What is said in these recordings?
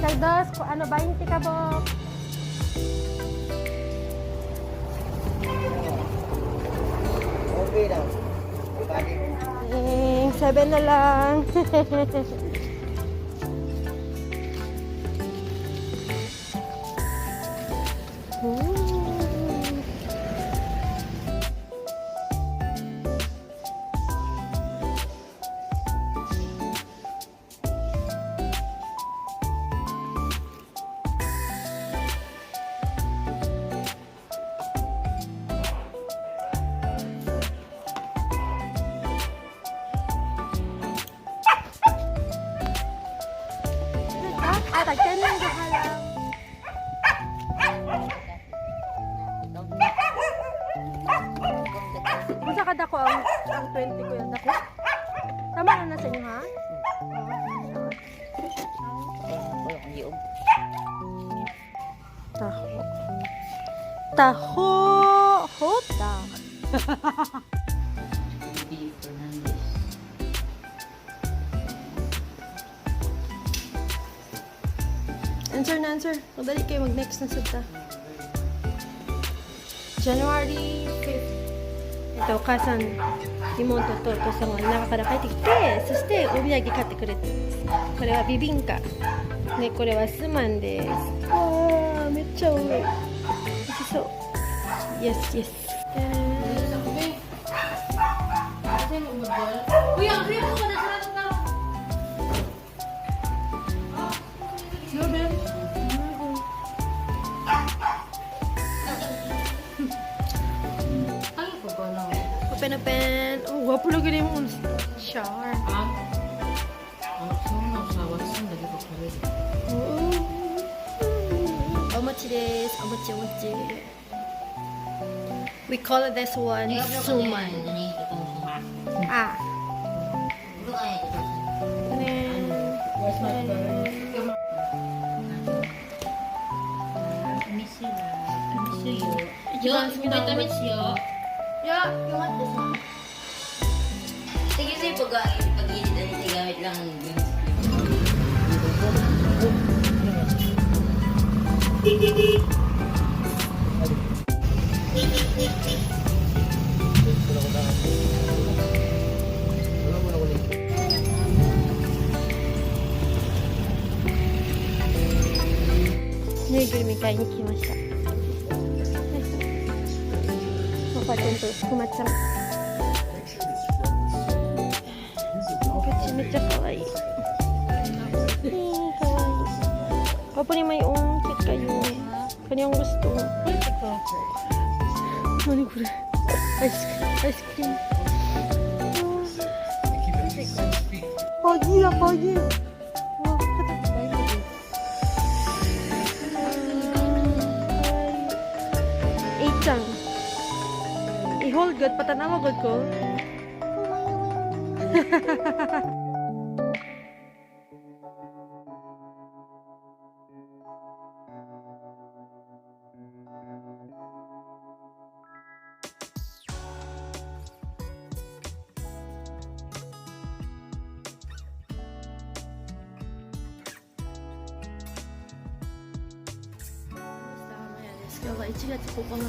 Tagdos, ano, 20 ka po. Okay lang. 7 na lang. Ah, tag-10 lang ka lang. Kung sa kada ko ang 20 ko yung dako. Tama na sa inyo, ha? Taho. Taho. Hota. Answer na answer. Madali kayo mag-next na sudta. January 5th. Ito, kasan. Imonto to sa mga nakakara帰ってきて、そしてお土産買ってくれてます。これはビビンカ。ね、これはスマンです。わー、めっちゃ多い。美味しそう。Yes, yes. Uy, ang cream mo na sarap ka. No, Ben. Ay, pagkala. Open. Oh, gwapo lagi rin mo. Char. Ang sawa sa lagi ko pa rin. Omochi desu. Omochi, omochi. We call this one suman. Ah. Yo, vitamins yo. Yo, you want this one? Sige sa'yo pag-init na nito gamit lang ang guns.ぬいぐるみ買いに来ました。パパちゃんとくまちゃん。口めっちゃ可愛い。可愛い。Papa ni may ongkit kayo. Kanyang gusto. Ano ko rin? Ice cream. Pagi lah, pagi. Wah, kata. Eichang. I-hold good, patanawa good ko.今日は1月9日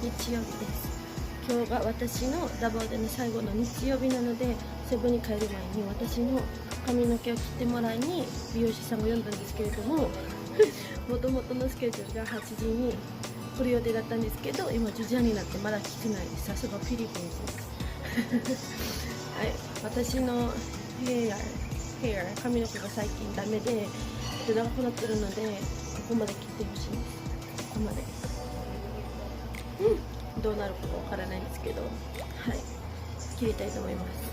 日曜日です。今日が私のダバオでの最後の日曜日なので、セブンに帰る前に私の髪の毛を切ってもらいに美容師さんを呼んだんですけれどももともとのスケジュールが8時に来る予定だったんですけど、今10時半になってまだ来てないです。さすがフィリピンですはい、私のヘア髪の毛が最近ダメで長くなってるので、ここまで切ってほしいんです。ここまで、どうなるかわからないんですけど、はい、切りたいと思います。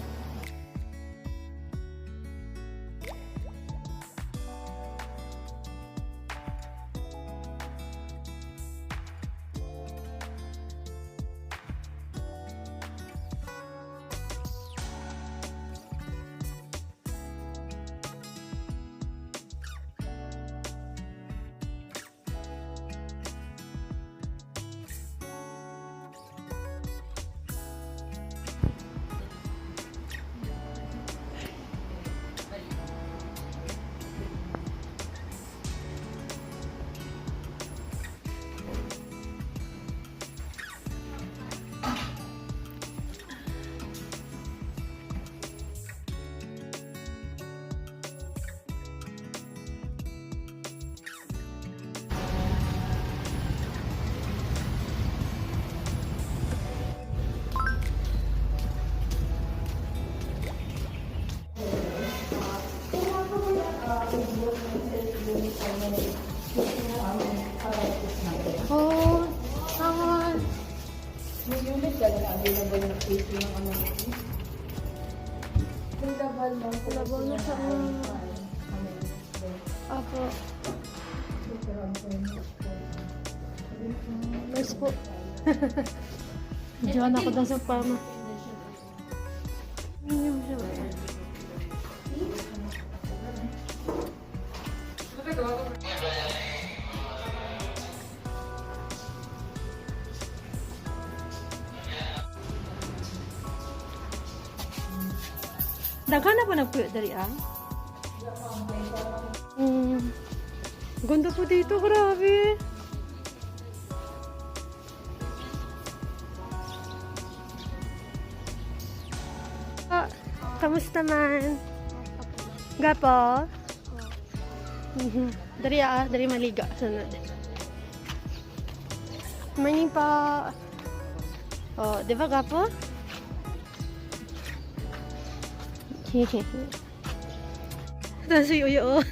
Oh, saan? Yung unit talaga available na PC ng ano. Yung labal ng Labaw na sa Apo. Nice po. Diyan ako daw sa pama. Minum siya. Daghan na po nagpuyo dari ah. Ganda po dito, grabe. Ah, kamusta man? Gapo? Dari ah, dari maliga. Sunod. Morning po. Oh, di ba gapo? Hehehe. Tapos yung uyo.